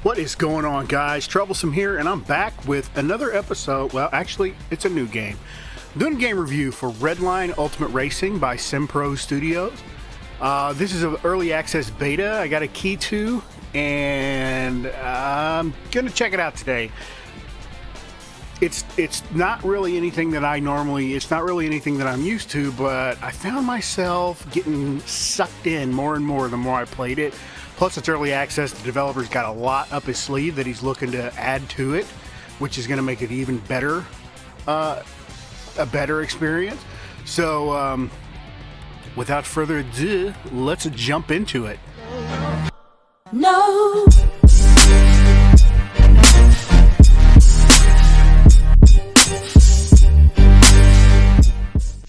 What is going on, guys? Troublesome here, and I'm back with another episode. Well, actually, it's a new game. I'm doing a game review for Redline Ultimate Racing by SimPro Studios. This is an early access beta I got a key to, and I'm going to check it out today. It's not really anything that it's not really anything that I'm used to, but I found myself getting sucked in more and more the more I played it. Plus, it's early access. The developer's got a lot up his sleeve that he's looking to add to it, which is going to make it even better, a better experience. So, without further ado, let's jump into it. No.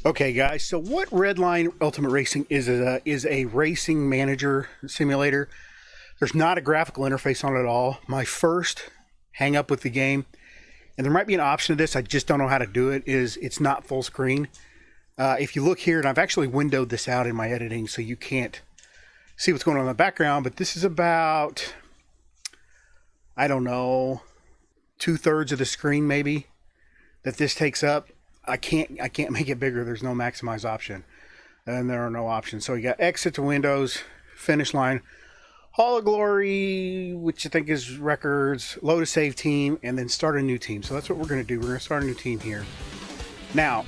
Okay, guys, so what Redline Ultimate Racing is a racing manager simulator. There's not a graphical interface on it at all. My first hang up with the game, and there might be an option to this, I just don't know how to do it, is it's not full screen. If you look here, and I've actually windowed this out in my editing so you can't see what's going on in the background, but this is about, I don't know, 2/3 of the screen maybe that this takes up. I can't make it bigger. There's no maximize option, and there are no options. So you got exit to Windows, finish line, Hall of Glory, which I think is records, load a save team, and then start a new team. So that's what we're going to do. We're going to start a new team here. Now,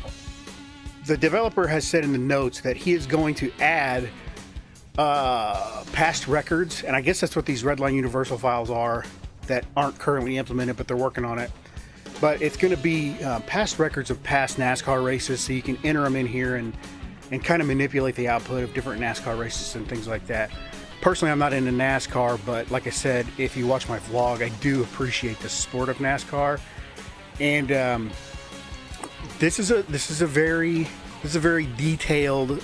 the developer has said in the notes that he is going to add past records, and I guess that's what these Redline Universal files are that aren't currently implemented, but they're working on it. But it's going to be past records of past NASCAR races, so you can enter them in here and kind of manipulate the output of different NASCAR races and things like that. Personally, I'm not into NASCAR, but like I said, if you watch my vlog, I do appreciate the sport of NASCAR. And this is a very detailed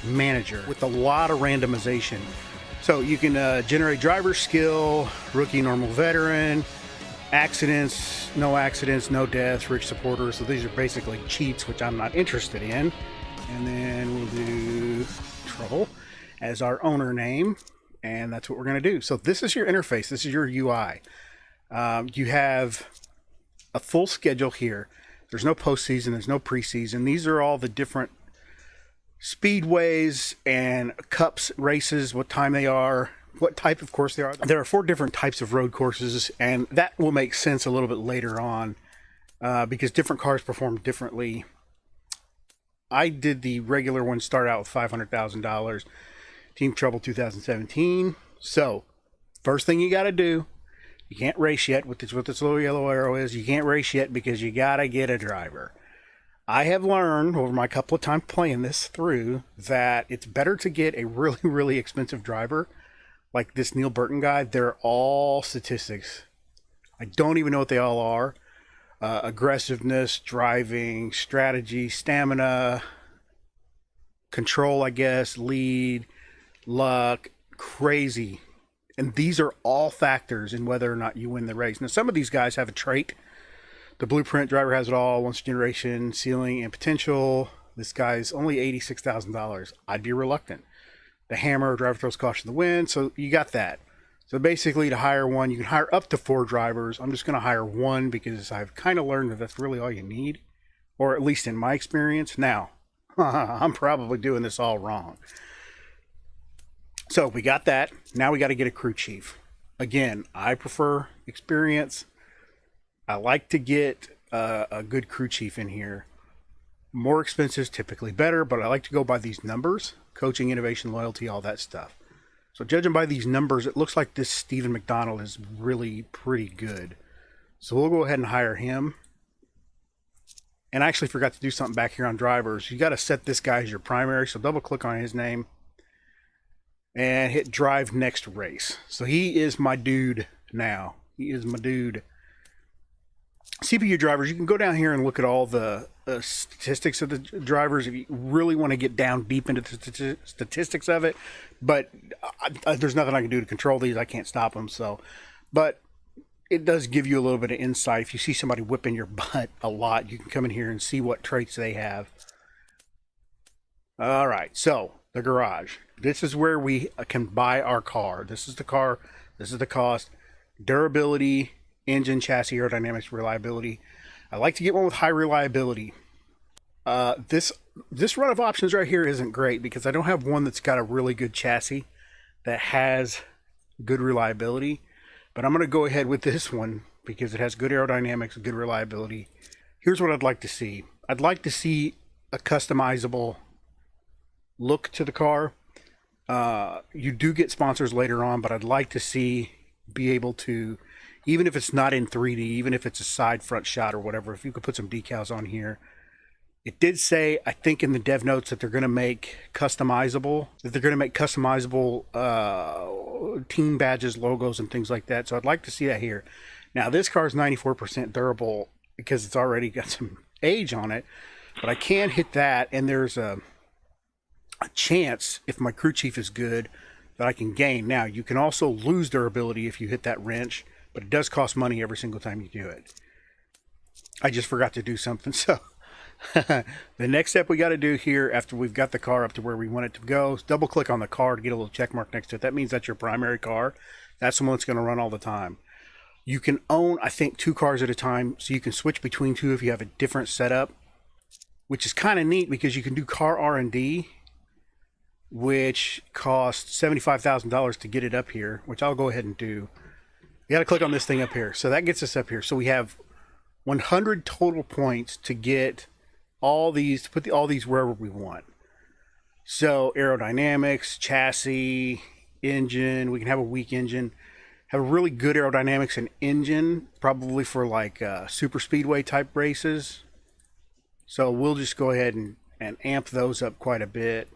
manager with a lot of randomization. So you can generate driver skill, rookie, normal, veteran, accidents, no deaths, rich supporters. So these are basically cheats, which I'm not interested in. And then we'll do trouble as our owner name, and that's what we're going to do. So this is your interface. This is your UI. You have a full schedule here. There's no postseason. There's no preseason. These are all the different speedways and cups races, what time they are, what type of course they are. There are 4 different types of road courses, and that will make sense a little bit later on because different cars perform differently. I did the regular one, start out with $500,000, Team Trouble 2017. So, first thing you got to do, you can't race yet, what this little yellow arrow is, you can't race yet because you got to get a driver. I have learned over my couple of times playing this through that it's better to get a really, really expensive driver like this Neil Burton guy. They're all statistics. I don't even know what they all are. Aggressiveness, driving, strategy, stamina, control, I guess, lead, luck, crazy. And these are all factors in whether or not you win the race. Now, some of these guys have a trait. The blueprint driver has it all, once generation, ceiling, and potential. This guy's only $86,000. I'd be reluctant. The hammer, driver throws caution to the wind. So you got that. So basically, to hire one, you can hire up to 4 drivers. I'm just going to hire one because I've kind of learned that that's really all you need, or at least in my experience. Now, I'm probably doing this all wrong. So we got that. Now we got to get a crew chief. Again, I prefer experience. I like to get a good crew chief in here. More expensive is typically better, but I like to go by these numbers. Coaching, innovation, loyalty, all that stuff. So judging by these numbers, it looks like this Stephen McDonald is really pretty good. So we'll go ahead and hire him. And I actually forgot to do something back here on drivers. You got to set this guy as your primary. So double click on his name and hit drive next race. So he is my dude now. He is my dude. CPU drivers, you can go down here and look at all the statistics of the drivers if you really want to get down deep into the statistics of it. But there's nothing I can do to control these. I can't stop them. So, but it does give you a little bit of insight. If you see somebody whipping your butt a lot, you can come in here and see what traits they have. All right, so the garage. This is where we can buy our car. This is the car. This is the cost. durability, engine, chassis, aerodynamics, reliability. I like to get one with high reliability. This run of options right here isn't great because I don't have one that's got a really good chassis that has good reliability. But I'm going to go ahead with this one because it has good aerodynamics, good reliability. Here's what I'd like to see. I'd like to see a customizable look to the car. You do get sponsors later on, but I'd like to be able to, even if it's not in 3D, even if it's a side front shot or whatever, if you could put some decals on here. It did say, I think in the dev notes, that they're going to make customizable team badges, logos, and things like that. So I'd like to see that here. Now, this car is 94% durable because it's already got some age on it, but I can hit that, and there's a chance, if my crew chief is good, that I can gain. Now, you can also lose durability if you hit that wrench, but it does cost money every single time you do it. I just forgot to do something, so the next step we got to do here after we've got the car up to where we want it to go is double click on the car to get a little check mark next to it. That means that's your primary car. That's the one that's going to run all the time. You can own, I think, 2 cars at a time, so you can switch between 2 if you have a different setup, which is kind of neat because you can do car R&D, which costs $75,000 to get it up here, which I'll go ahead and do. You got to click on this thing up here. So that gets us up here. So we have 100 total points to get all these, to put all these wherever we want. So aerodynamics, chassis, engine, we can have a weak engine, have a really good aerodynamics and engine, probably for like super speedway type races. So we'll just go ahead and amp those up quite a bit.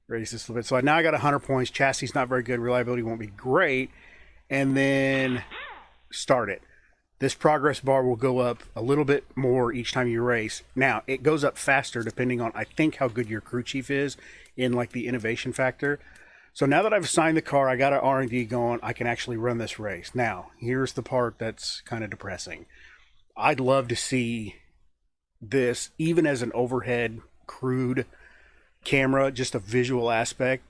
Raise this a little bit. So now I got 100 points. Chassis is not very good. Reliability won't be great. And then start it. This progress bar will go up a little bit more each time you race. Now, it goes up faster depending on, I think, how good your crew chief is in like the innovation factor. So now that I've assigned the car, I got an R&D going, I can actually run this race. Now, here's the part that's kind of depressing. I'd love to see this, even as an overhead crude camera, just a visual aspect.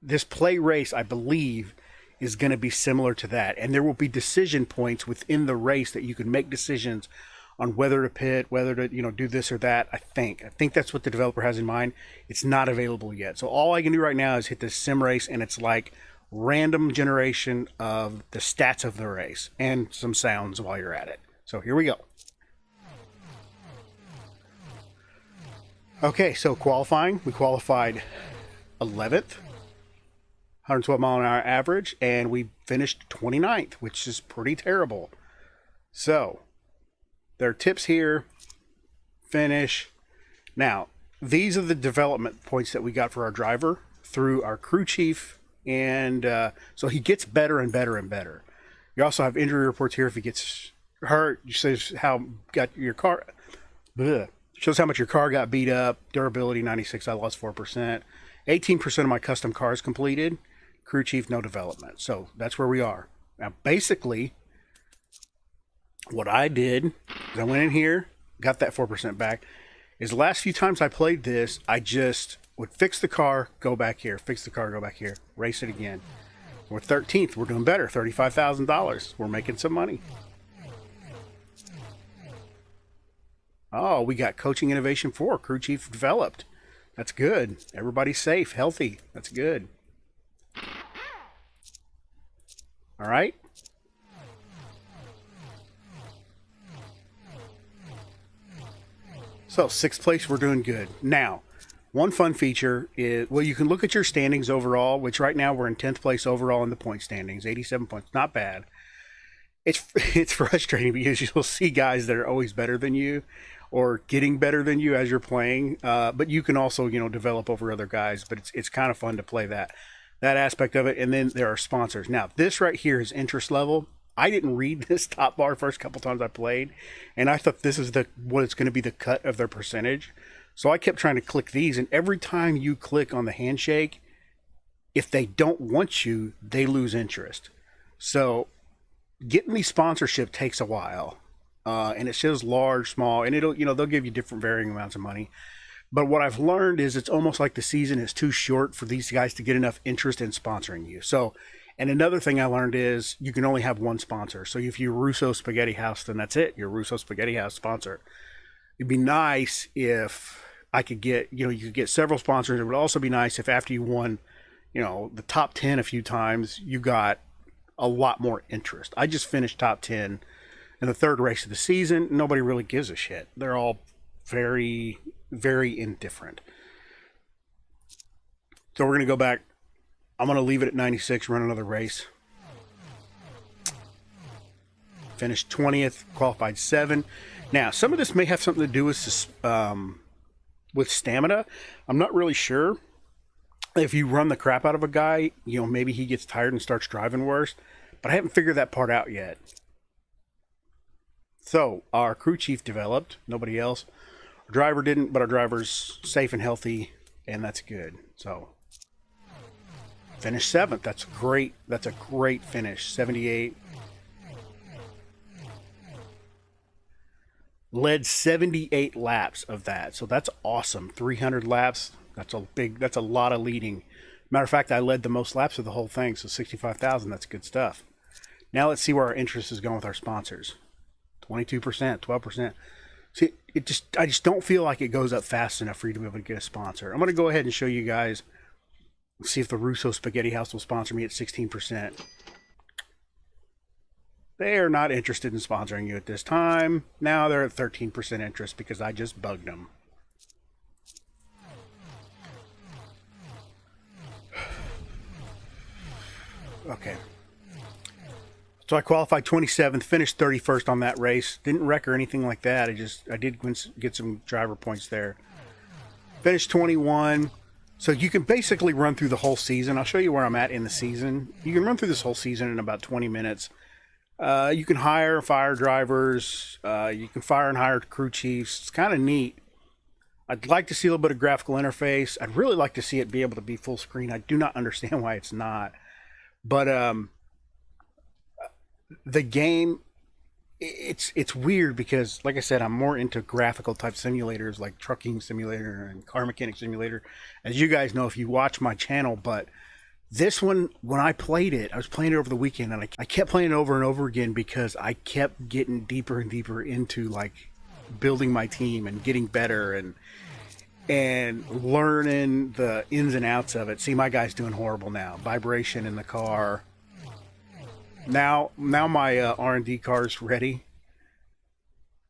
This play race, I believe, is going to be similar to that, and there will be decision points within the race that you can make decisions on whether to pit, whether to do this or that. I think that's what the developer has in mind. It's not available yet, so all I can do right now is hit this sim race, and it's like random generation of the stats of the race and some sounds while you're at it. So here we go. Okay, so qualifying, we qualified 11th. 112 mile an hour average, and we finished 29th, which is pretty terrible. So, there are tips here. Finish. Now, these are the development points that we got for our driver through our crew chief, and so he gets better and better and better. You also have injury reports here if he gets hurt. It says how got your car. Bleh. Shows how much your car got beat up. Durability 96. I lost 4%. 18% of my custom cars completed. Crew chief, no development. So that's where we are. Now, basically, what I did is I went in here, got that 4% back. Is the last few times I played this, I just would fix the car, go back here, fix the car, go back here, race it again. We're 13th. We're doing better. $35,000. We're making some money. Oh, we got coaching innovation 4. Crew chief developed. That's good. Everybody's safe, healthy. That's good. All right. So 6th place, we're doing good. Now, one fun feature is, well, you can look at your standings overall, which right now we're in 10th place overall in the point standings, 87 points. Not bad. It's frustrating because you'll see guys that are always better than you or getting better than you as you're playing. But you can also, develop over other guys, but it's kind of fun to play that aspect of it. And then there are sponsors. Now, this right here is interest level. I didn't read this top bar first couple times I played, and I thought this is what it's going to be the cut of their percentage. So I kept trying to click these, and every time you click on the handshake, if they don't want you, they lose interest. So getting these sponsorship takes a while, and it says large, small, and they'll give you different varying amounts of money. But what I've learned is it's almost like the season is too short for these guys to get enough interest in sponsoring you. So And another thing I learned is you can only have one sponsor. So if you're Russo Spaghetti House, then that's it. You're Russo Spaghetti House sponsor. It'd be nice if I could get, you could get several sponsors. It would also be nice if after you won, the top 10 a few times, you got a lot more interest. I just finished top 10 in the third race of the season. Nobody really gives a shit. They're all very, very indifferent. So we're going to go back. I'm going to leave it at 96, run another race. Finished 20th, qualified 7. Now, some of this may have something to do with stamina. I'm not really sure. If you run the crap out of a guy, maybe he gets tired and starts driving worse. But I haven't figured that part out yet. So, our crew chief developed. Nobody else. Our driver didn't, but our driver's safe and healthy, and that's good. So, finished 7th. That's great. That's a great finish. 78. Led 78 laps of that. So that's awesome. 300 laps. That's a lot of leading. Matter of fact, I led the most laps of the whole thing. So 65,000. That's good stuff. Now let's see where our interest is going with our sponsors. 22%, 12%. See, I just don't feel like it goes up fast enough for you to be able to get a sponsor. I'm going to go ahead and show you guys. See if the Russo Spaghetti House will sponsor me at 16%. They are not interested in sponsoring you at this time. Now they're at 13% interest because I just bugged them. Okay. So I qualified 27th, finished 31st on that race. Didn't wreck or anything like that. I did get some driver points there. Finished 21. So you can basically run through the whole season. I'll show you where I'm at in the season. You can run through this whole season in about 20 minutes. You can hire and fire drivers. You can fire and hire crew chiefs. It's kind of neat. I'd like to see a little bit of graphical interface. I'd really like to see it be able to be full screen. I do not understand why it's not. But the game, it's weird because, like I said, I'm more into graphical type simulators like Trucking Simulator and Car Mechanic Simulator, as you guys know if you watch my channel. But this one, when I played it, I was playing it over the weekend, and I kept playing it over and over again because I kept getting deeper and deeper into like building my team and getting better and learning the ins and outs of it. See, my guy's doing horrible now. Vibration in the car. Now my R&D car's ready.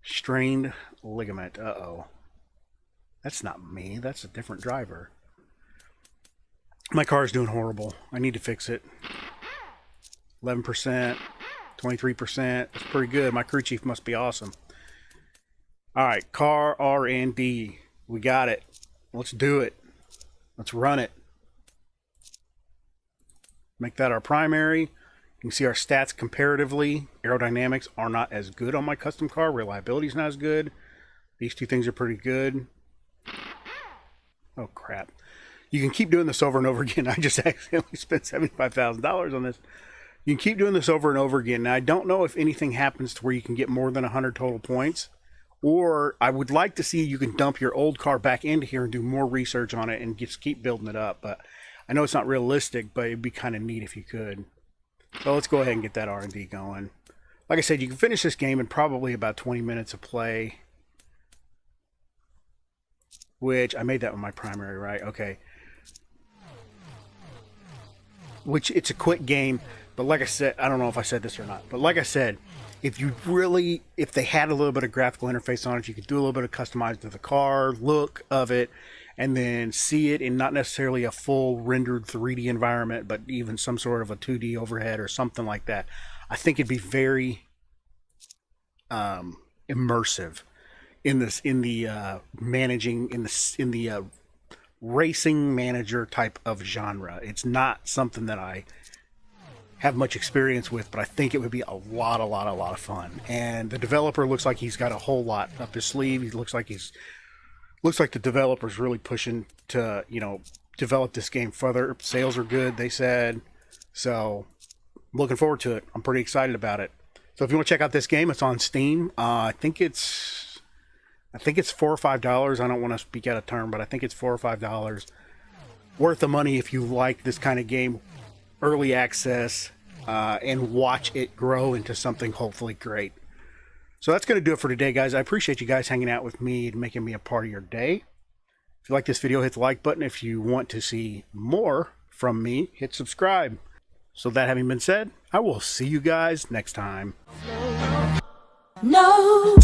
Strained ligament. Uh-oh. That's not me. That's a different driver. My car's doing horrible. I need to fix it. 11%, 23%. That's pretty good. My crew chief must be awesome. All right, car R&D. We got it. Let's do it. Let's run it. Make that our primary. You can see our stats comparatively. Aerodynamics are not as good on my custom car. Reliability is not as good. These two things are pretty good. Oh, crap. You can keep doing this over and over again. I just accidentally spent $75,000 on this. You can keep doing this over and over again. Now, I don't know if anything happens to where you can get more than 100 total points. Or I would like to see you can dump your old car back into here and do more research on it and just keep building it up. But I know it's not realistic, but it'd be kind of neat if you could. So let's go ahead and get that R&D going. Like I said, you can finish this game in probably about 20 minutes of play. Which, I made that with my primary, right? Okay. Which, it's a quick game. But like I said, I don't know if I said this or not. But like I said, if they had a little bit of graphical interface on it, you could do a little bit of customizing to the car, look of it, and then see it in not necessarily a full rendered 3D environment, but even some sort of a 2D overhead or something like that. I think it'd be very immersive in the racing manager type of genre. It's not something that I have much experience with, but I think it would be a lot of fun. And the developer looks like he's got a whole lot up his sleeve. He looks like the developer's really pushing to, develop this game further. Sales are good, they said. So, I'm looking forward to it. I'm pretty excited about it. So if you want to check out this game, it's on Steam. I think it's $4 or $5. I don't want to speak out of turn, but I think it's $4 or $5. Worth the money if you like this kind of game. early access, and watch it grow into something hopefully great. So that's going to do it for today, guys. I appreciate you guys hanging out with me and making me a part of your day. If you like this video, hit the like button. If you want to see more from me, hit subscribe. So that having been said, I will see you guys next time. No.